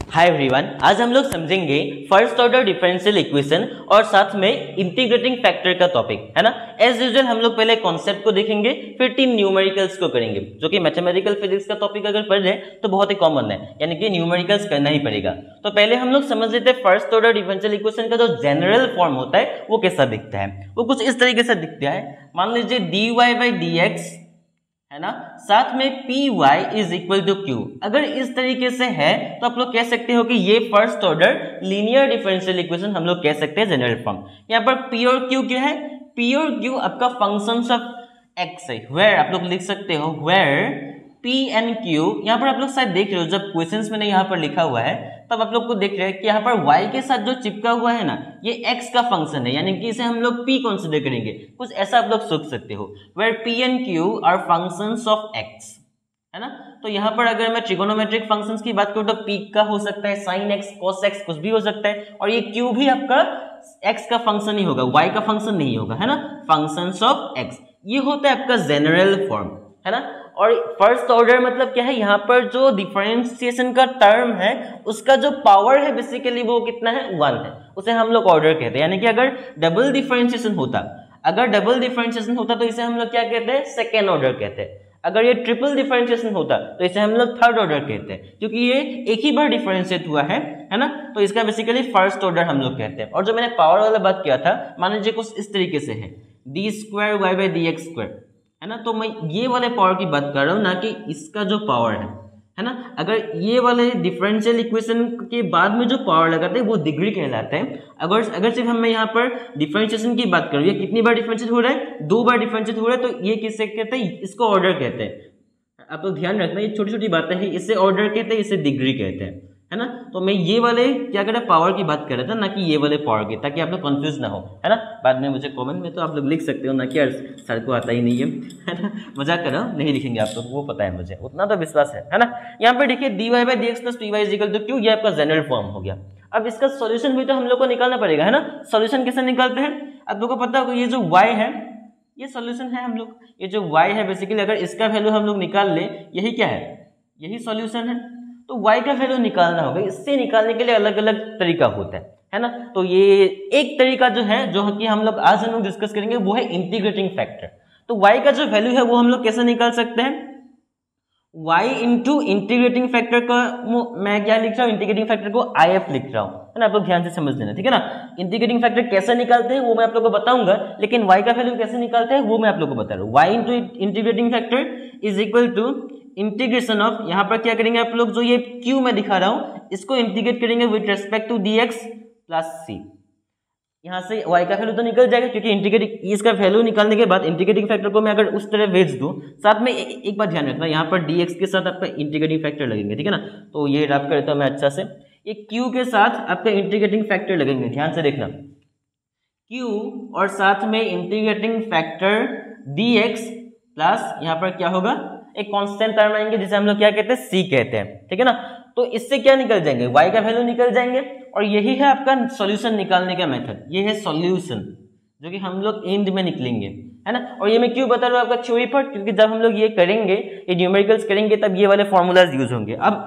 Hi everyone, आज हम लोग समझेंगे फर्स्ट ऑर्डर डिफरेंशियल इक्वेशन और साथ में इंटीग्रेटिंग फैक्टर का टॉपिक है ना। एज यूजुअल हम लोग पहले कॉन्सेप्ट को देखेंगे, फिर 3 न्यूमेरिकल्स को करेंगे, जो कि मैथमेटिकल फिजिक्स का टॉपिक अगर पढ़ रहे तो बहुत ही कॉमन है, यानी कि न्यूमेरिकल्स करना ही पड़ेगा। तो पहले हम लोग समझ लेते हैं फर्स्ट ऑर्डर डिफरेंशियल इक्वेशन का जो जनरल फॉर्म होता है वो कैसा दिखता है। वो कुछ इस तरीके से दिखता है। मान लीजिए dy बाई dx है ना, साथ में p y is equal to q. अगर इस तरीके से है तो आप लोग कह सकते हो कि ये first order linear differential equation हम लोग कह सकते हैं जनरल फॉर्म। यहाँ पर पी और क्यू क्या है? पी और क्यू आपका फंक्शंस ऑफ एक्स है। वेयर आप लोग लिख सकते हो वेयर पी एंड क्यू। यहाँ पर आप लोग शायद देख रहे हो, जब क्वेश्चंस मैंने यहाँ पर लिखा हुआ है तब आप लोग को देख रहे हैं कि यहाँ पर y के साथ जो चिपका हुआ है ना, ये x का फंक्शन है, यानी कि इसे हम लोग p कंसीडर करेंगे। कुछ ऐसा आप लोग सोच सकते हो, where p and q are functions of x, है ना। तो यहाँ पर अगर मैं ट्रिगोनोमेट्रिक फंक्शंस की बात करूँ तो p का हो सकता है, sin x, cos x कुछ भी हो सकता है, और ये q भी आपका x का फंक्शन ही होगा, y का फंक्शन नहीं होगा, है ना। फंक्शंस ऑफ x, ये होता है आपका जनरल फॉर्म, है ना। और फर्स्ट ऑर्डर मतलब क्या है? यहाँ पर जो डिफरेंशिएशन का टर्म है उसका जो पावर है बेसिकली वो कितना है? 1 है। उसे हम लोग ऑर्डर कहते हैं। यानी कि अगर डबल डिफरेंशिएशन होता तो इसे हम लोग क्या कहते हैं? सेकेंड ऑर्डर कहते हैं। अगर ये ट्रिपल डिफरेंशिएशन होता तो इसे हम लोग थर्ड ऑर्डर कहते हैं, क्योंकि ये एक ही बार डिफरेंशिएट हुआ है ना। तो इसका बेसिकली फर्स्ट ऑर्डर हम लोग कहते हैं। और जो मैंने पावर वाला बात किया था, मान लीजिए कुछ इस तरीके से है, d square y by d x square, है ना। तो मैं ये वाले पावर की बात कर रहा हूँ, ना कि इसका जो पावर है ना। अगर ये वाले डिफरेंशियल इक्वेशन के बाद में जो पावर लगाते हैं वो डिग्री कहलाता है। अगर सिर्फ हम यहाँ पर डिफरेंशिएशन की बात करूँ, ये कितनी बार डिफरेंशिएट हो रहा है? 2 बार डिफरेंशिएट हो रहा है, तो ये किससे कहते हैं? इसको ऑर्डर कहते हैं। आप लोग ध्यान रखना, ये छोटी छोटी बातें हैं, इसे ऑर्डर कहते हैं, इसे डिग्री कहते हैं, है ना। तो मैं ये वाले क्या कर रहा, पावर की बात कर रहा था, ना कि ये वाले पावर की, ताकि आप लोग कंफ्यूज ना हो, है ना। बाद में मुझे कमेंट में तो आप लोग लिख सकते हो ना कि यार सर को आता ही नहीं है ना। मजाक कर रहा हूँ, नहीं लिखेंगे आप लोग, वो पता है मुझे, उतना तो विश्वास है ना। यहाँ पर देखिए dy by dx plus py is equal to q, ये आपका जनरल फॉर्म हो गया। अब इसका सॉल्यूशन भी तो हम लोग को निकालना पड़ेगा, है ना। सॉल्यूशन कैसे निकालते हैं? आप लोग को पता होगा, ये जो y है ये सॉल्यूशन है हम लोग, ये जो y है बेसिकली अगर इसका वैल्यू हम लोग निकाल ले, यही क्या है? यही सॉल्यूशन है। तो y का वैल्यू निकालना होगा। इससे निकालने के लिए अलग अलग तरीका होता है ना। तो ये एक तरीका जो है, जो कि हम लोग आज हम लोग डिस्कस करेंगे, वो है इंटीग्रेटिंग फैक्टर। तो y का जो वैल्यू है वो हम लोग कैसे निकाल सकते हैं? y इंटू इंटीग्रेटिंग फैक्टर का मैं क्या लिख रहा हूँ? इंटीग्रेटिंग फैक्टर को if लिख रहा हूँ, है ना। आप लोग ध्यान से समझ लेना, ठीक है ना। इंटीग्रेटिंग फैक्टर कैसे निकालते हैं वो मैं आप लोग को बताऊंगा, लेकिन y का वैल्यू कैसे निकालते हैं वो मैं आप लोग को बता रहा हूँ। y into integrating factor is equal to integration of, यहाँ पर क्या करेंगे आप लोग, जो ये q मैं दिखा रहा हूँ इसको इंटीग्रेट करेंगे with respect to dx plus c। यहाँ से y का वैल्यू तो निकल जाएगा, क्योंकि इंटीग्रेटिंग इसका वैल्यू निकालने के बाद इंटीग्रेटिंग फैक्टर को मैं अगर उस तरह भेज दूं, साथ में एक बात ध्यान रखना, यहाँ पर dx के साथ आपका इंटीग्रेटिंग फैक्टर लगेंगे, ठीक है ना। तो ये रब करता हूँ मैं अच्छा से, ये q के साथ आपका इंटीग्रेटिंग फैक्टर लगेंगे, ध्यान से देखना, q और साथ में इंटीग्रेटिंग फैक्टर dx प्लस यहाँ पर क्या होगा, एक कांस्टेंट टर्म आएंगे जिसे हम लोग क्या कहते हैं? c कहते हैं, ठीक है ना। तो इससे क्या निकल जाएंगे? y का वैल्यू निकल जाएंगे, और यही है आपका सॉल्यूशन निकालने का मेथड। ये है सॉल्यूशन जो कि हम लोग एंड में निकलेंगे, है ना। और ये मैं क्यों बता रहा हूँ आपका थ्योरी पर, क्योंकि जब हम लोग ये करेंगे, ये न्यूमेरिकल्स करेंगे, तब ये वाले फॉर्मूलाज यूज होंगे। अब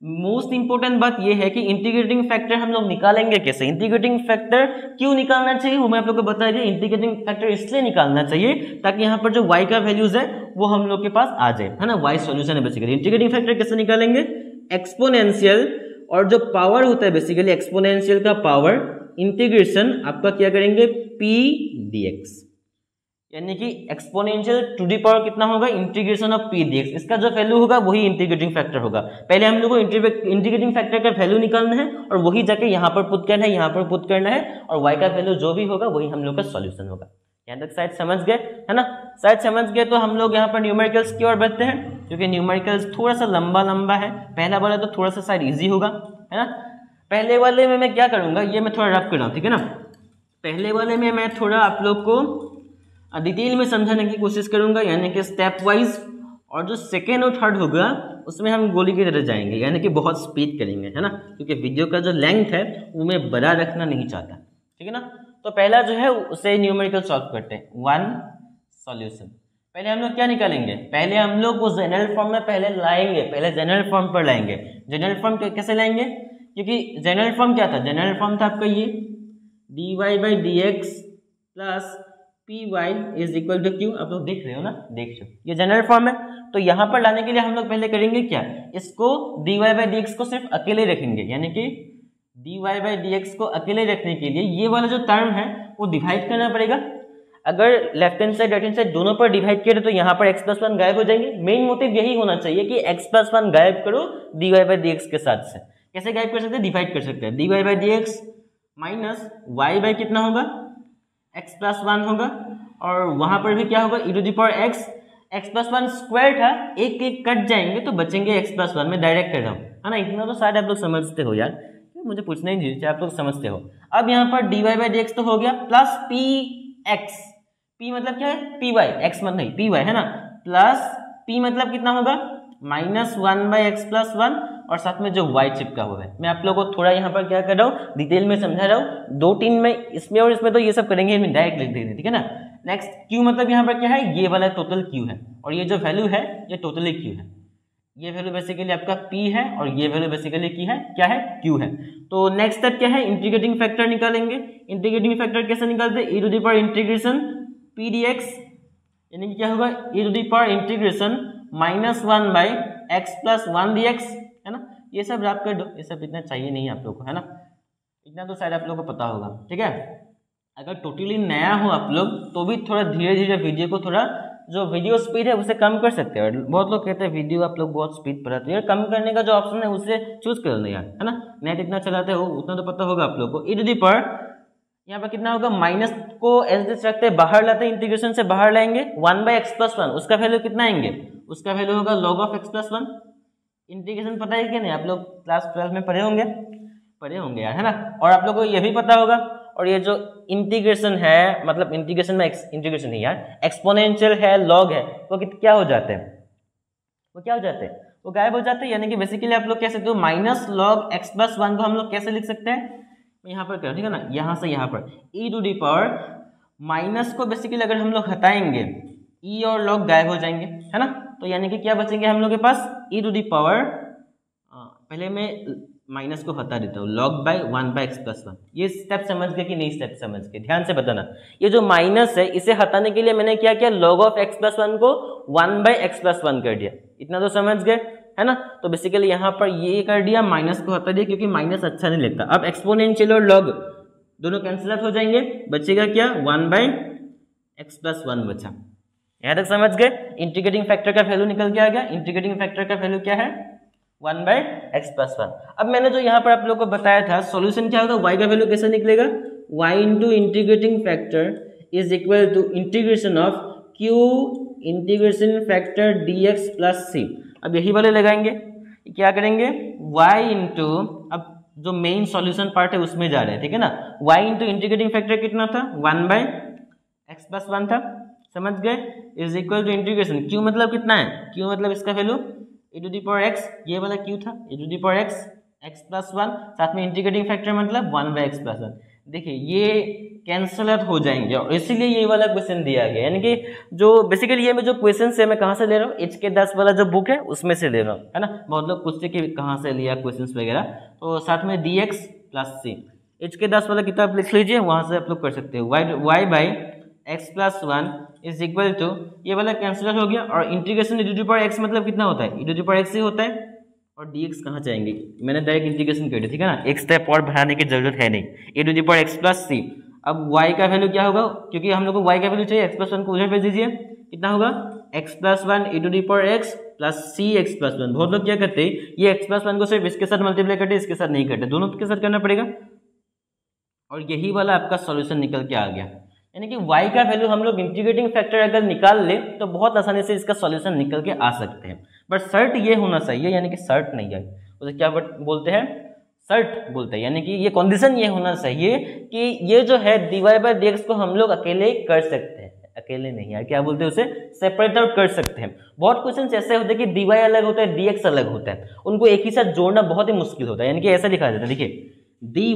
मोस्ट इंपोर्टेंट बात ये है कि इंटीग्रेटिंग फैक्टर हम लोग निकालेंगे कैसे? इंटीग्रेटिंग फैक्टर क्यों निकालना चाहिए वो मैं आप लोग को बता दिया। इंटीग्रेटिंग फैक्टर इसलिए निकालना चाहिए ताकि यहाँ पर जो y का वैल्यूज है वो हम लोग के पास आ जाए, है ना। y सॉल्यूशन है बेसिकली। इंटीग्रेटिंग फैक्टर कैसे निकालेंगे? एक्सपोनेंशियल, और जो पावर होता है बेसिकली एक्सपोनेंशियल का पावर, इंटीग्रेशन आपका क्या करेंगे? p dx, यानी कि एक्सपोनेंशियल टू दी पावर कितना होगा? Integration of p dx। इसका जो वैल्यू होगा वही इंटीग्रेटिंग फैक्टर होगा। पहले हम लोग को इंटीग्रेटिंग फैक्टर का वैल्यू निकालना है, और वही जाके यहाँ पर पुट करना है, यहाँ पर पुट करना है, और y का वैल्यू जो भी होगा वही हम लोग का सॉल्यूशन होगा। यहाँ तक शायद समझ गए, है ना। शायद समझ गए। तो हम लोग यहाँ पर न्यूमेरिकल्स की ओर बढ़ते हैं, क्योंकि न्यूमेरिकल्स थोड़ा सा लंबा है। पहला वाला तो थोड़ा सा शायद इजी होगा, है ना। पहले वाले में मैं क्या करूंगा, ये मैं थोड़ा रफ कर रहा हूँ, ठीक है ना। पहले वाले में मैं थोड़ा आप लोग को डिटेल में समझाने की कोशिश करूंगा, यानी कि स्टेप वाइज। और जो सेकेंड और थर्ड होगा उसमें हम गोली की तरह जाएंगे, यानी कि बहुत स्पीड करेंगे, है ना, क्योंकि वीडियो का जो लेंथ है वो मैं बड़ा रखना नहीं चाहता, ठीक है ना। तो पहला जो है उसे न्यूमेरिकल सॉल्व करते हैं, 1 सॉल्यूशन। पहले हम लोग क्या निकालेंगे, पहले हम लोग वो जनरल फॉर्म में पहले लाएंगे, पहले जनरल फॉर्म पर लाएंगे। जनरल फॉर्म कैसे लाएंगे, क्योंकि जनरल फॉर्म क्या था, जनरल फॉर्म था आपका ये dy by d x plus p y is equal to q. आप लोग देख रहे हो ना, देख रहे हो, ये जनरल फॉर्म है। तो यहाँ पर लाने के लिए हम लोग पहले करेंगे क्या, इसको dy बाई डी एक्स को सिर्फ अकेले रखेंगे, यानी कि dy बाई डी एक्स को अकेले रखने के लिए ये वाला जो टर्म है वो डिवाइड करना पड़ेगा। अगर left hand side right hand side दोनों पर डिवाइड करें तो यहाँ पर x प्लस वन गायब हो जाएंगे। मेन मोटिव यही होना चाहिए कि x प्लस वन गायब करो dy बाई डी एक्स के साथ से। कैसे गायब कर सकते हैं, डिवाइड कर सकते हैं। dy by d x minus y by कितना होगा, x प्लस वन होगा, और वहां पर भी क्या होगा, e to the power x plus one square था, एक एक कट जाएंगे तो बचेंगे x प्लस वन में डायरेक्ट कर रहा हूँ, है ना। इतना तो शायद आप लोग समझते हो यार, मुझे पूछना ही नहीं, आप लोग समझते हो। अब यहाँ पर dy बाई डी एक्स तो हो गया, प्लस पी एक्स, p मतलब क्या है, पी वाई, एक्स मतलब नहीं पी वाई, है ना, प्लस p मतलब कितना होगा, minus one by x plus one, और साथ में जो y चिपका हुआ है। मैं आप लोगों को थोड़ा यहाँ पर क्या कर रहा हूँ, डिटेल में समझा रहा हूँ। दो तीन में इसमें और इसमें तो ये सब करेंगे, डायरेक्ट लिख देंगे, ठीक है ना। नेक्स्ट q मतलब यहाँ पर क्या है, ये वाला टोटल q है, और ये जो वैल्यू है ये टोटली q है। ये वैल्यू बेसिकली आपका p है, और ये वैल्यू बेसिकली की है क्या है, q है। तो नेक्स्ट स्टेप क्या है, इंटीग्रेटिंग फैक्टर निकालेंगे। इंटीग्रेटिंग फैक्टर कैसे निकालते हैं, e to the power integration p dx, यानी कि क्या होगा, e to the power integration minus one by x plus one d x, है ना। ये सब रैप कर दो, ये सब इतना चाहिए नहीं आप लोग को, है ना, इतना तो शायद आप लोग को पता होगा, ठीक है। अगर टोटली नया हो आप लोग तो भी थोड़ा धीरे धीरे वीडियो को, थोड़ा जो वीडियो स्पीड है उसे कम कर सकते हैं। बहुत लोग कहते हैं वीडियो आप लोग बहुत स्पीड पढ़ाते हैं, कम करने का जो ऑप्शन है उसे चूज कर लो यार, है ना। नेट इतना चलाते हो उतना तो पता होगा आप लोग को। e टू दी पावर यहाँ पर कितना होगा, माइनस को एज दिस रखते हैं, बाहर लाते हैं, इंटीग्रेशन से बाहर लाएंगे, one by x plus one, उसका वैल्यू कितना आएंगे, उसका वैल्यू होगा log of x plus one. Integration पता है कि नहीं, आप लोग क्लास 12 में पढ़े होंगे यार, है ना। और आप लोग को ये भी पता होगा, और ये जो इंटीग्रेशन है, मतलब इंटीग्रेशन में इंटीग्रेशन नहीं यार, एक्सपोनेंशियल है, लॉग है, वो क्या हो जाते हैं, वो क्या हो जाते हैं, वो गायब हो जाते हैं। यानी कि बेसिकली आप लोग कह सकते हो minus log x plus one को हम लोग कैसे लिख सकते हैं, यहाँ पर करो, ठीक है ना, यहाँ से यहाँ पर e to the power minus को बेसिकली अगर हम लोग हटाएंगे e और लॉग गायब हो जाएंगे, है ना। तो यानी कि क्या बचेंगे हम लोग के पास, e टू दी पावर, पहले मैं माइनस को हटा देता हूँ, log by one by x plus one. ये स्टेप समझ गए कि नहीं, स्टेप समझ गए, ध्यान से बताना। ये जो माइनस है इसे हटाने के लिए मैंने क्या किया, log of x plus one को one by x plus one कर दिया, इतना तो समझ गए, है ना। तो बेसिकली यहाँ पर ये कर दिया, माइनस को हटा दिया, क्योंकि माइनस अच्छा नहीं लगता। अब एक्सपोनेंशियल और लॉग दोनों कैंसिल आउट हो जाएंगे, बचेगा क्या, one by x plus one बचा। यहाँ तक समझ गए। इंटीग्रेटिंग फैक्टर का वैल्यू निकल के आ गया। इंटीग्रेटिंग फैक्टर का वैल्यू क्या है, one by x plus one. अब मैंने जो यहाँ पर आप लोग को बताया था, सॉल्यूशन क्या होगा, y का वैल्यू कैसे निकलेगा, y into integrating factor is equal to integration of q integration factor dx plus c। अब यही वाले लगाएंगे, क्या करेंगे, y इंटू, अब जो मेन सॉल्यूशन पार्ट है उसमें जा रहे हैं, ठीक है ना। y इंटू इंटीग्रेटिंग फैक्टर कितना था, one by x plus one था, समझ गए, is equal to integration, q मतलब कितना है, q मतलब इसका value e to the power x, ये वाला q था, e to the power x plus one, साथ में इंटीग्रेटिंग फैक्टर मतलब one by x plus one. देखिए ये कैंसल आउट हो जाएंगे, और इसीलिए ये वाला क्वेश्चन दिया गया। यानी कि जो बेसिकली ये मैं जो क्वेश्चन है मैं कहाँ से ले रहा हूँ, HK10 वाला जो बुक है उसमें से ले रहा हूँ, है ना। बहुत लोग पूछते कि कहाँ से लिया क्वेश्चन वगैरह, तो साथ में dx प्लस c, HK10 वाला किताब लिख लीजिए, वहाँ से आप लोग कर सकते हो। y by x plus one is equal to, ये वाला कैंसिल हो गया, और integration e to the power x मतलब कितना होता है, e to the power x ही होता है, और dx कहाँ जाएंगे, मैंने डायरेक्ट इंटीग्रेशन कर दिया, ठीक है ना, एक स्टेप और बढ़ाने की जरूरत है नहीं, e to the power x plus c। अब y का वैल्यू क्या होगा, क्योंकि हम लोग को y का वैल्यू चाहिए, x प्लस वन को उधर भेज दीजिए, कितना होगा, x plus one e to the power x plus c x plus one. बहुत लोग क्या करते हैं, ये x प्लस वन को सिर्फ इसके साथ मल्टीप्लाई करते, इसके साथ नहीं करते, दोनों के साथ करना पड़ेगा, और यही वाला आपका सॉल्यूशन निकल के आ गया। यानी कि y का वैल्यू हम लोग इंटीग्रेटिंग फैक्टर अगर निकाल ले तो बहुत आसानी से इसका सॉल्यूशन निकल के आ सकते हैं। बट शर्ट ये होना चाहिए, यानी कि शर्ट नहीं है, उसे क्या बोलते हैं, शर्ट बोलते हैं। यानी कि ये कंडीशन ये होना चाहिए कि ये जो है dy बाई dx को हम लोग अकेले कर सकते हैं, अकेले नहीं है, क्या बोलते हैं उसे, सेपरेट आउट कर सकते हैं। बहुत क्वेश्चन ऐसे होते हैं कि dy अलग होता है, dx अलग होता है, उनको एक ही साथ जोड़ना बहुत ही मुश्किल होता है। यानी कि ऐसा लिखा जाता है, देखिए dy,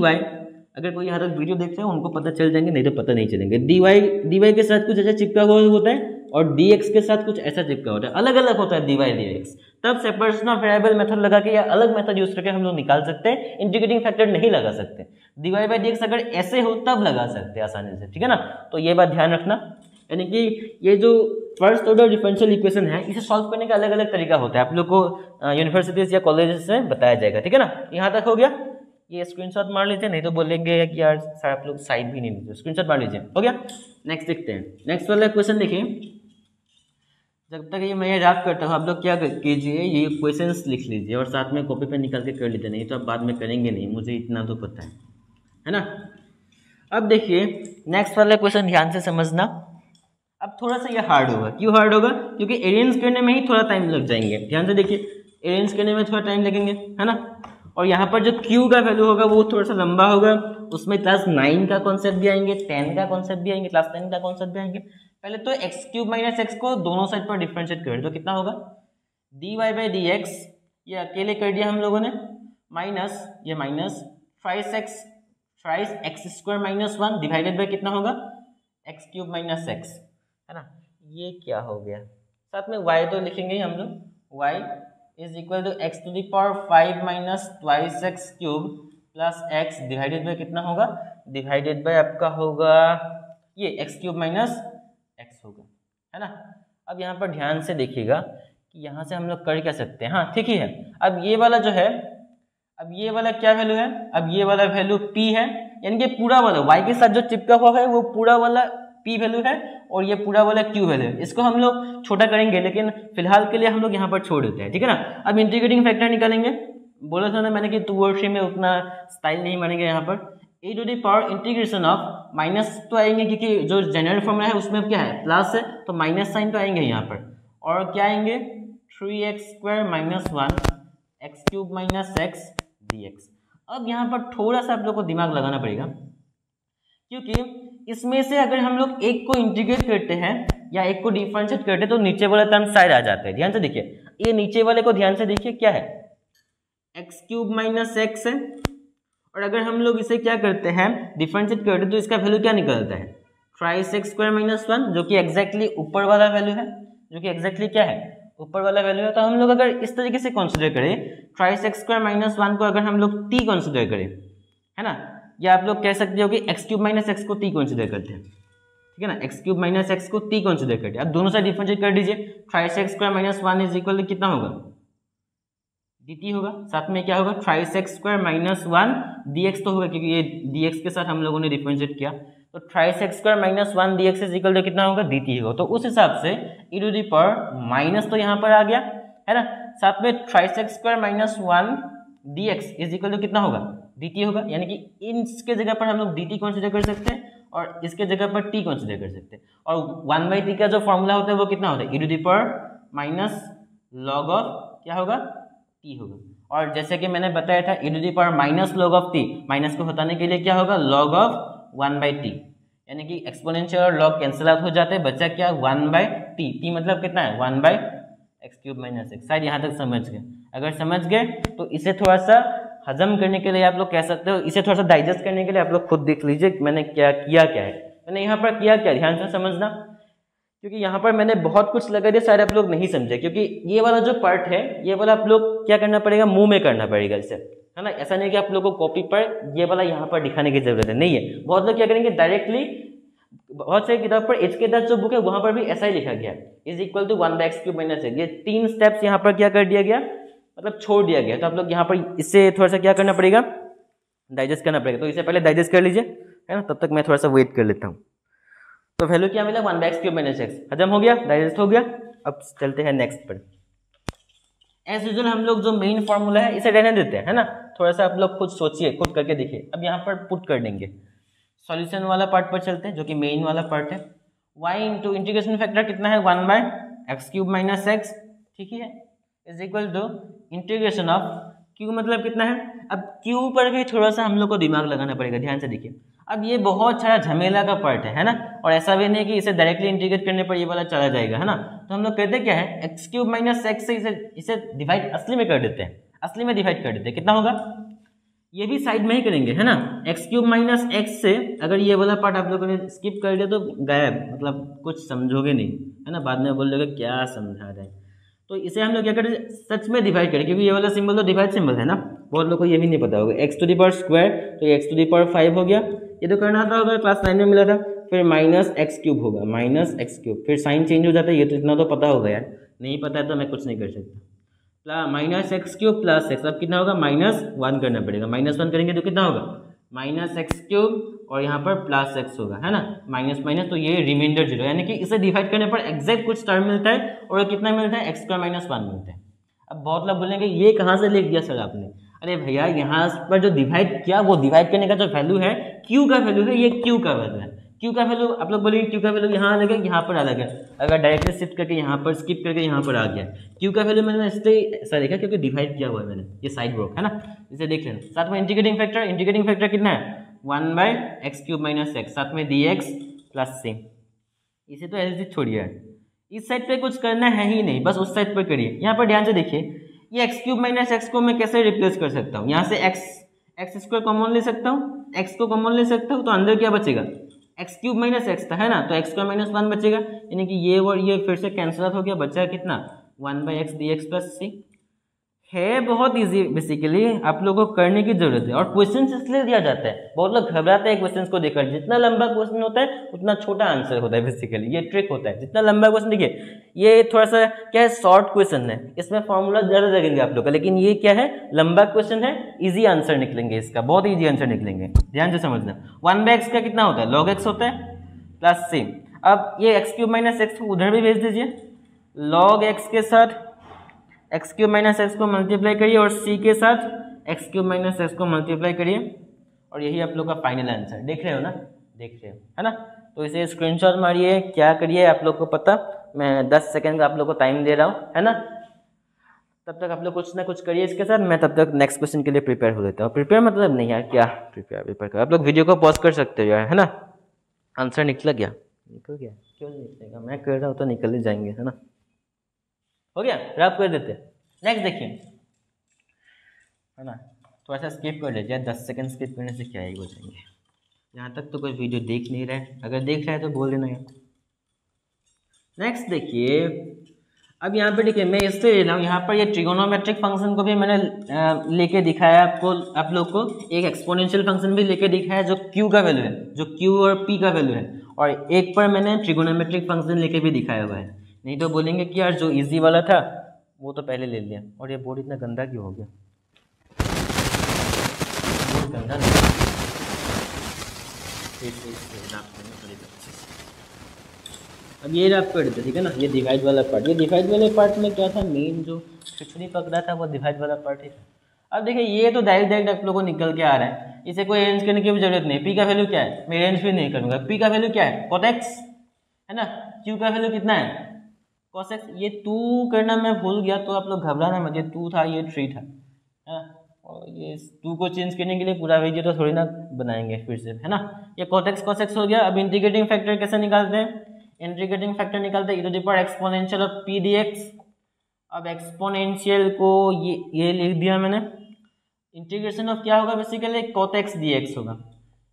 अगर कोई यहाँ तक वीडियो देखते हैं उनको पता चल जाएंगे, नहीं तो पता नहीं चलेंगे। dy के साथ कुछ ऐसा चिपका हुआ होता है, और dx के साथ कुछ ऐसा चिपका होता है, अलग अलग होता है dy dx, तब सेपरेशन ऑफ वेरिएबल मेथड लगा के या अलग मेथड यूज करके हम लोग निकाल सकते हैं, इंटीग्रेटिंग फैक्टर नहीं लगा सकते। dy dx अगर ऐसे हो तब लगा सकते हैं आसानी से, ठीक है ना। तो ये बात ध्यान रखना, यानी कि ये जो फर्स्ट ऑर्डर डिफरेंशियल इक्वेशन है इसे सॉल्व करने का अलग अलग तरीका होता है, आप लोग को यूनिवर्सिटीज या कॉलेजेस से बताया जाएगा, ठीक है ना। यहाँ तक हो गया, ये स्क्रीनशॉट मार लीजिए, नहीं तो बोलेंगे कि यार सर आप लोग साइड भी नहीं लीजिए, स्क्रीनशॉट मार लीजिए, हो गया। नेक्स्ट देखते हैं, नेक्स्ट वाला क्वेश्चन देखिए। जब तक ये मैं याद करता हूँ आप लोग क्या कीजिए, ये क्वेश्चंस लिख लीजिए और साथ में कॉपी पे निकाल के कर लीजिए, नहीं तो आप बाद में करेंगे नहीं, मुझे इतना तो पता है ना। अब देखिए नेक्स्ट वाला क्वेश्चन ध्यान से समझना। अब थोड़ा सा ये हार्ड होगा, क्यों हार्ड होगा, क्योंकि अरेंज करने में ही थोड़ा टाइम लग जाएंगे। ध्यान से देखिए, अरेंज करने में थोड़ा टाइम लगेंगे, है ना। और यहाँ पर जो Q का वैल्यू होगा वो थोड़ा सा लंबा होगा, उसमें क्लास 9 का कॉन्सेप्ट भी आएंगे, 10 का कॉन्सेप्ट भी आएंगे, क्लास 10 का कॉन्सेप्ट भी आएंगे। पहले तो x³ माइनस x को दोनों साइड पर डिफरेंशिएट कर दो, कितना होगा dy बाई dx, ये अकेले कर दिया हम लोगों ने, माइनस ये minus thrice x square minus 1 divided by कितना होगा x³ माइनस x, है ना। ये क्या हो गया, साथ में y तो लिखेंगे ही हम लोग, y is equal to x to the power 5 minus twice x³ plus x divided by कितना होगा, डिवाइडेड बाई आपका होगा ये x³ माइनस x होगा, है ना। अब यहाँ पर ध्यान से देखिएगा कि यहाँ से हम लोग कर क्या सकते हैं, हाँ ठीक ही है। अब ये वाला जो है, अब ये वाला क्या वैल्यू है, अब ये वाला वैल्यू p है, यानी कि पूरा वाला y के साथ जो चिपका हुआ है वो पूरा वाला p वैल्यू है और ये पूरा वाला q वैल्यू है। इसको हम लोग छोटा करेंगे, लेकिन फिलहाल के लिए हम लोग यहाँ पर छोड़ देते हैं, ठीक है ना। अब इंटीग्रेटिंग फैक्टर निकालेंगे, बोला था ना मैंने कि 2 और 3 में उतना स्टाइल नहीं मानेंगे। यहाँ पर e to the power integration of minus तो आएंगे, क्योंकि जो जनरल फॉर्मूला है उसमें क्या है प्लस है, तो माइनस साइन तो आएंगे यहाँ पर, और क्या आएंगे 3x² minus 1 x³ minus x dx। अब यहाँ पर थोड़ा सा आप लोग को दिमाग लगाना पड़ेगा, क्योंकि इसमें से अगर हम लोग एक को इंटीग्रेट करते हैं या एक को डिफरेंशिएट करते हैं तो नीचे वाला टर्म साइड आ जाता है। ध्यान से देखिए, ये नीचे वाले को ध्यान से देखिए, क्या है x³ माइनस x है, और अगर हम लोग इसे क्या करते हैं डिफरेंशिएट करते हैं तो इसका वैल्यू क्या निकलता है थ्राइस x² माइनस 1, जो कि एग्जैक्टली ऊपर वाला वैल्यू है, जो कि एग्जैक्टली क्या है ऊपर वाला वैल्यू है। तो हम लोग अगर इस तरीके से कंसीडर करें, थ्राइस x² माइनस 1 को अगर हम लोग t कंसीडर करें, है ना, या आप लोग कह सकते हो कि x³ माइनस x को t कंसीडर करते हैं, ठीक है ना, x³ माइनस x को t कंसीडर करते हैं। अब दोनों साइड डिफरेंशिएट कर दीजिए, thrice x² minus 1 is equal to कितना होगा dt होगा, साथ में क्या होगा थ्राइस x² माइनस 1 dx तो होगा, क्योंकि ये dx के साथ हम लोगों ने डिफरेंशिएट किया, तो thrice x² minus 1 dx is equal to कितना होगा dt होगा। तो उस हिसाब से e to the power minus तो यहाँ पर आ गया, है ना, साथ में thrice x² minus 1 dx is equal to कितना होगा dt होगा, यानी कि इसके जगह पर हम लोग dt कंसीडर कर सकते हैं और इसके जगह पर t कंसीडर कर सकते हैं। और 1/t का जो फॉर्मूला होता है वो कितना होता है e to the power minus log of क्या होगा t होगा। और जैसे कि मैंने बताया था e to the power minus log of t, minus को हटाने के लिए क्या होगा लॉग ऑफ 1/t, यानी कि एक्सपोनेंशियल और लॉग कैंसिल आउट हो जाते हैं, बचा क्या 1/t, t मतलब कितना है 1/x³ माइनस x। शायद यहाँ तक समझ गए, अगर समझ गए तो इसे थोड़ा सा हजम करने के लिए आप लोग कह सकते हो, इसे थोड़ा सा डाइजेस्ट करने के लिए आप लोग खुद देख लीजिए मैंने क्या किया, क्या है मैंने यहाँ पर किया क्या, ध्यान से समझना, क्योंकि यहाँ पर मैंने बहुत कुछ लगा दिया, शायद आप लोग नहीं समझे, क्योंकि ये वाला जो पार्ट है ये वाला आप लोग क्या करना पड़ेगा मुंह में करना पड़ेगा इसे, है ना। ऐसा नहीं कि आप लोग को कॉपी पर ये वाला यहाँ पर दिखाने की जरूरत है, नहीं है। बहुत लोग क्या करेंगे डायरेक्टली, बहुत सारी किताब पर HK10 जो बुक है वहां पर भी ऐसा ही लिखा गया is equal to 1/x³ minus x, ये 3 स्टेप्स यहाँ पर क्या कर दिया गया मतलब छोड़ दिया गया। तो आप लोग यहाँ पर इससे थोड़ा सा क्या करना पड़ेगा डाइजेस्ट करना पड़ेगा, तो इसे पहले डाइजेस्ट कर लीजिए, है ना, तब तक मैं थोड़ा सा वेट कर लेता हूँ। तो वैल्यू क्या मिला 1/x³ माइनस x, हजम हो गया, डाइजेस्ट हो गया। अब चलते हैं नेक्स्ट पर। एज यूजुअल हम लोग जो मेन फॉर्मूला है इसे रहने देते हैं, है ना, थोड़ा सा आप लोग खुद सोचिए, खुद करके देखिए। अब यहाँ पर पुट कर देंगे, सॉल्यूशन वाला पार्ट पर चलते हैं जो कि मेन वाला पार्ट है। y इंटू इंटीग्रेशन फैक्टर कितना है 1/x³ माइनस x, ठीक ही है, is equal to integration of q मतलब कितना है। अब q पर भी थोड़ा सा हम लोग को दिमाग लगाना पड़ेगा, ध्यान से देखिए। अब ये बहुत सारा झमेला का पार्ट है ना, और ऐसा भी नहीं कि इसे डायरेक्टली इंटीग्रेट करने पर ये वाला चला जाएगा, है ना। तो हम लोग कहते क्या है x³ माइनस x से इसे डिवाइड असली में कर देते हैं, असली में डिवाइड कर देते हैं, कितना होगा ये भी साइड में ही करेंगे, है ना। एक्स क्यूब माइनस एक्स से अगर ये वाला पार्ट आप लोगों ने स्किप कर दिया तो गायब, मतलब कुछ समझोगे नहीं, है ना, बाद में बोल दोगे क्या समझा रहे हैं। तो इसे हम लोग क्या करें, सच में डिवाइड करें, क्योंकि ये वाला सिंबल तो डिवाइड सिंबल है ना, बहुत लोग को ये भी नहीं पता होगा। X to the power square, तो ये एक्स टू दी पावर 5 हो गया, ये तो करना था होगा, क्लास 9 में मिला था। फिर माइनस एक्स क्यूब होगा, माइनस एक्स क्यूब, फिर साइन चेंज हो जाता है, ये तो इतना तो पता होगा यार, नहीं पता है तो मैं कुछ नहीं कर सकता। Minus x cube plus x, अब कितना होगा, -1 करना पड़ेगा, -1 करेंगे तो कितना होगा, माइनस एक्स क्यूब, और यहाँ पर प्लस एक्स होगा, है ना, माइनस माइनस, तो ये रिमाइंडर 0, यानी कि इसे डिवाइड करने पर एग्जैक्ट कुछ टर्म मिलता है, और कितना मिलता है, x² - 1 मिलता है। अब बहुत लोग बोलेंगे ये कहाँ से लिख दिया सर आपने, अरे भैया यहाँ पर जो डिवाइड किया वो डिवाइड करने का जो वैल्यू है, q का वैल्यू है, ये q का वैल्यू है। q का वैल्यू आप लोग बोलेंगे q का वैल्यू यहाँ अलग है, यहाँ पर अलग है, अगर डायरेक्टली शिफ्ट करके यहाँ पर स्किप करके यहाँ पर आ गया, q का वैल्यू मैंने इसलिए ऐसा लिखा क्योंकि डिवाइड किया हुआ है मैंने, ये साइड वर्क है ना, इसे देख लेना। साथ में इंटीग्रेटिंग फैक्टर कितना है, 1/x³ - x, साथ में dx + c, इसे तो ऐसे छोड़िए, इस साइड पे कुछ करना है ही नहीं, बस उस साइड पर करिए। यहाँ पर ध्यान से देखिए, ये x³ - x को मैं कैसे रिप्लेस कर सकता हूँ, यहाँ से x² कॉमन ले सकता हूँ, x को कॉमन ले सकता हूँ, तो अंदर क्या बचेगा, x³ - x था, है ना, तो x² - 1 बचेगा, यानी कि ये और ये फिर से कैंसिल आउट हो गया, बचा कितना, 1/x dx + c है। बहुत इजी बेसिकली, आप लोगों को करने की जरूरत है, और क्वेश्चन इसलिए दिया जाता है, बहुत लोग घबराते हैं क्वेश्चन को देखकर, जितना लंबा क्वेश्चन होता है उतना छोटा आंसर होता है, बेसिकली ये ट्रिक होता है। जितना लंबा क्वेश्चन, देखिए ये थोड़ा सा क्या है, शॉर्ट क्वेश्चन है, इसमें फॉर्मूला ज्यादा लगेंगे आप लोग का, लेकिन ये क्या है, लंबा क्वेश्चन है, इजी आंसर निकलेंगे इसका, बहुत ईजी आंसर निकलेंगे, ध्यान से समझना। 1/x का कितना होता है, log x होता है, प्लस c, अब ये x³ - x को उधर भी भेज दीजिए, log x के साथ x³ - x को मल्टीप्लाई करिए, और c के साथ x³ - x को मल्टीप्लाई करिए, और यही आप लोग का फाइनल आंसर, देख रहे हो ना, देख रहे हो, है ना। तो इसे स्क्रीनशॉट मारिए, क्या करिए आप लोग को पता, मैं 10 सेकंड का आप लोग को टाइम दे रहा हूँ, है ना, तब तक आप लोग कुछ ना कुछ करिए इसके साथ, मैं तब तक नेक्स्ट क्वेश्चन के लिए प्रिपेयर हो लेता हूँ। प्रिपेयर मतलब नहीं यार, क्या प्रिपेयर कर, आप लोग वीडियो को पॉज कर सकते हो यार, है ना। आंसर निकल गया, क्यों नहीं निकलेगा, मैं कर रहा हूँ तो निकल ही जाएंगे, है ना। हो गया, रैप कर देते। नेक्स्ट देखिए, है ना, थोड़ा सा स्किप कर लीजिए, 10 सेकंड स्किप करने से क्या ही हो जाएंगे। यहाँ तक तो कोई वीडियो देख नहीं रहा है, अगर देख रहा है तो बोल देना यार। नेक्स्ट देखिए, अब यहाँ पे देखिए मैं इससे ले रहा हूँ, यहाँ पर ये ट्रिगोनोमेट्रिक फंक्शन को भी मैंने लेके दिखाया आपको, आप लोग को एक एक्सपोनेंशियल फंक्शन भी लेके दिखाया जो q का वैल्यू है, जो q और p का वैल्यू है, और एक पर मैंने ट्रिगोनोमेट्रिक फंक्शन लेके भी दिखाया हुआ है। नहीं तो बोलेंगे कि यार जो इजी वाला था वो तो पहले ले लिया, और ये बोर्ड इतना गंदा क्यों हो गया, बोर्ड गंदा नहीं, अब ये रैप कर देते, ठीक है ना। ये डिवाइड वाला पार्ट, ये डिवाइड वाले पार्ट में क्या था, मेन जो खिचड़ी पकड़ा था वो डिवाइड वाला पार्ट ही था। अब देखिए ये तो डायरेक्ट आप लोगों को निकल के आ रहा है, इसे कोई अरेंज करने की भी जरूरत नहीं। पी का वैल्यू क्या है, मैं अरेंज भी नहीं करूंगा, पी का वैल्यू क्या है, cot x, है ना, क्यू का वैल्यू कितना है, cos x, ये 2 करना मैं भूल गया तो आप लोग घबराना मत, ये 2 था, ये 3 था, है ना, और ये 2 को चेंज करने के लिए पूरा वीडियो तो थोड़ी ना बनाएंगे फिर से, है ना। ये cot x cos x हो गया। अब इंटीग्रेटिंग फैक्टर कैसे निकालते हैं, इंटीग्रेटिंग फैक्टर निकालते हैं e⁻ exponential of p dx। अब एक्सपोनेंशियल को ये लिख दिया मैंने, इंटीग्रेशन ऑफ क्या होगा, बेसिकली cot x dx होगा।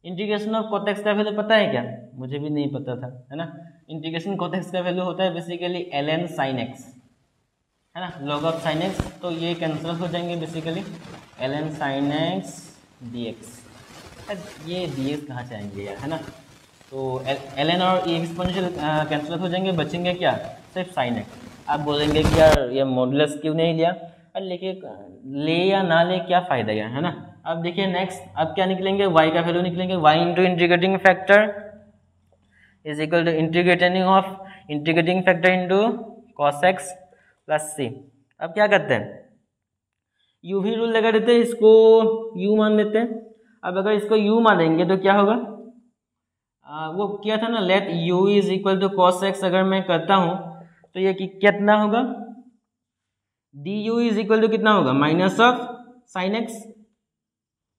इंटीग्रेशन ऑफ cot x का वैल्यू पता है क्या, मुझे भी नहीं पता था, है ना। इंटीग्रेशन cot x का वैल्यू होता है बेसिकली ln sin x, है ना, log ऑफ sin x, तो ये कैंसिल हो जाएंगे basically, ln sin x dx। ये dx कहाँ से आएंगे यार, है ना, तो ln और एक्सपोनेंशियल कैंसिल हो जाएंगे, बचेंगे क्या, सिर्फ sin x। आप बोलेंगे कि यार ये मॉडुलस क्यों नहीं लिया, अरे लेके ले या ना ले क्या फ़ायदा यार, है ना। अब देखिए नेक्स्ट, अब क्या निकलेंगे, y का वैल्यू निकलेंगे, y into integrating factor is equal to integrating factor into cos x plus c। अब क्या करते हैं, u भी रूल लगा देते हैं, इसको u मान लेते हैं। अब अगर इसको u मानेंगे तो क्या होगा, वो क्या था ना, let u is equal to cos x, अगर मैं करता हूँ तो ये कितना होगा, du इज इक्वल टू कितना होगा, माइनस ऑफ sin x,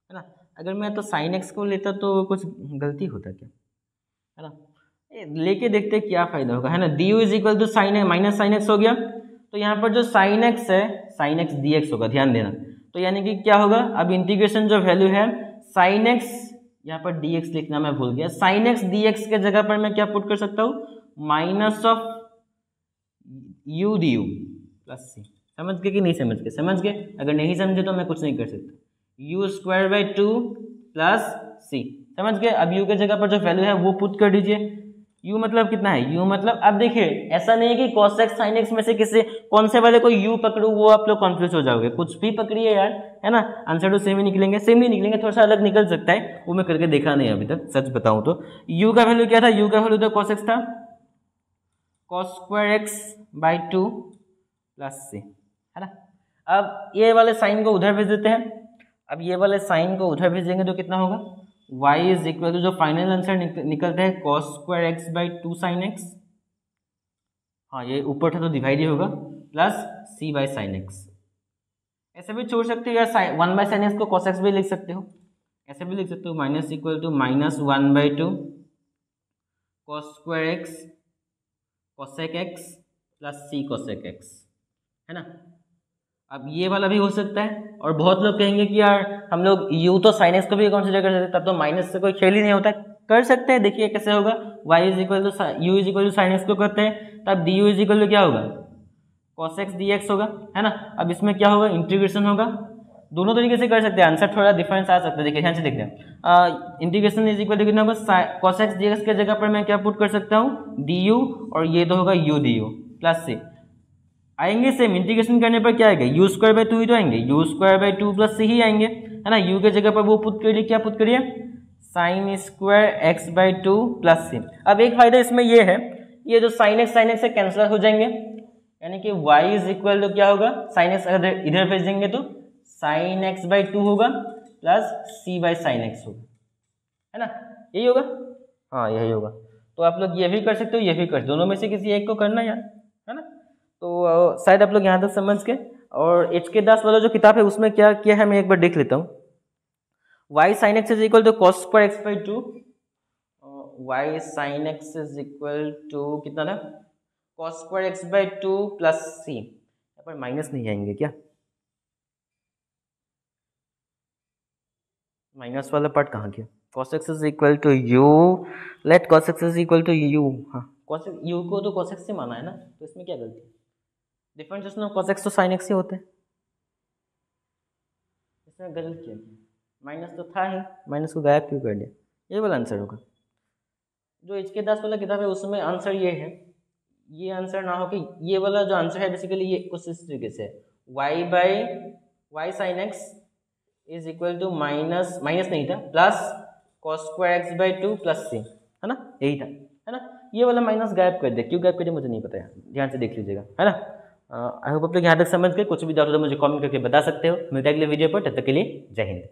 है ना। अगर मैं तो sin x को लेता तो कुछ गलती होता क्या, है ना, लेके देखते क्या फायदा होगा, है ना। du is equal to minus sin x हो गया, तो यहाँ पर जो sin x है sin x dx होगा, ध्यान देना। तो यानी कि क्या होगा, अब इंटीग्रेशन जो वैल्यू है साइन एक्स, यहाँ पर डी एक्स लिखना मैं भूल गया, साइन एक्स डी एक्स के जगह पर मैं क्या पुट कर सकता हूँ, minus of u d u plus c. समझ गए कि नहीं समझ गए? समझ गए। अगर नहीं समझे तो मैं कुछ नहीं कर सकता। You square by 2 plus c, समझ गए। अब यू के जगह पर जो वैल्यू है वो पुट कर दीजिए। यू मतलब कितना है, यू मतलब अब देखिए ऐसा नहीं है कि cos x sin x में से किसी कौन से वाले को यू पकड़ू वो आप लोग कंफ्यूज हो जाओगे, कुछ भी पकड़िए यार, है ना, आंसर तो सेम ही निकलेंगे। सेम नहीं निकलेंगे, थोड़ा सा अलग निकल सकता है, वो मैं करके देखा नहीं अभी तक, सच बताऊं तो। यू का वैल्यू क्या था, यू का वैल्यू था cos x था, cos square x by 2 plus c, है ना। अब ये वाले साइन को उधर भेज देते हैं। अब ये वाले साइन को उधर भेजेंगे तो कितना होगा, y इज इक्वल टू जो फाइनल आंसर निकलता है cos square x by 2 sine x, हाँ ये ऊपर था तो डिवाइड ही होगा, plus c by sine x. ऐसे भी छोड़ सकते हो यार, 1 बाई साइन एक्स को cos एक्स भी लिख सकते हो, ऐसे भी लिख सकते हो, minus equal to minus 1 by 2 cos square x cosec x plus c cosec x, है ना। अब ये वाला भी हो सकता है। और बहुत लोग कहेंगे कि यार हम लोग u तो sin x को भी कंसीडर कर सकते हैं, तब तो माइनस से कोई खेल ही नहीं होता। कर सकते हैं, देखिए कैसे होगा, y is equal to u is equal to sine x को करते हैं, तब du इज इक्वल टू क्या होगा, cos x dx होगा, है ना। अब इसमें क्या होगा, इंटीग्रेशन होगा। दोनों तरीके से कर सकते हैं, आंसर थोड़ा डिफरेंस आ सकता है। देखिए ध्यान से देखते हैं, इंटीग्रेशन इज इक्वल टू कितना होगा, cos x dx के जगह पर मैं क्या पुट कर सकता हूँ, du, और ये तो होगा u du प्लस से आएंगे सेम। इंटीग्रेशन करने पर क्या आएगा, यू स्क्वायर बाई 2 ही तो आएंगे, यू स्क्वायर बाई 2 प्लस सी ही आएंगे, है ना। यू के जगह पर वो पुट करिए, क्या पुट करिए, sine square x by 2 plus c. अब एक फायदा इसमें ये है, ये जो साइन एक्स से कैंसिल हो जाएंगे, यानी कि y इज इक्वल टू क्या होगा, साइन एक्स अगर इधर भेज देंगे तो साइन एक्स बाई 2 होगा plus c by sine x होगा, है ना, यही होगा, हाँ यही होगा। तो आप लोग ये भी कर सकते हो, ये भी कर, दोनों में से किसी एक को करना यार, है ना। तो शायद आप लोग यहाँ तक समझ के। और HK दास वाला जो किताब है उसमें क्या किया है मैं एक बार देख लेता हूँ। y sin x is equal to cos square x by 2, y sin x is equal to कितना था, cos square x by 2 plus c. यहाँ पर माइनस नहीं आएंगे क्या, माइनस वाला पार्ट कहाँ गया, cos x is equal to u, let cos x is equal to u, हाँ cos u को तो cos x से माना है ना, तो इसमें क्या गलती है, डिफरेंशिएशन ऑफ cos x तो sin x ही होते हैं, इसमें गलत किया, माइनस तो था ही, माइनस को गायब क्यों कर दिया, ये वाला आंसर होगा। जो HK दास वाला किताब है उसमें आंसर ये है, ये आंसर ना हो कि ये वाला जो आंसर है बेसिकली ये कुछ इस तरीके से है, y sin x is equal to minus नहीं था, plus cos square x by 2 plus c, है ना, यही था, है ना। ये वाला माइनस गायब कर दे, क्यों गायब कर दे मुझे नहीं पता है, ध्यान से देख लीजिएगा, है ना। आई होप आप लोग यहाँ तक समझ गए। कुछ भी डाउट हो तो मुझे कमेंट करके बता सकते हो। मिलते हैं अगले वीडियो पर, तब तक के लिए जय हिंद।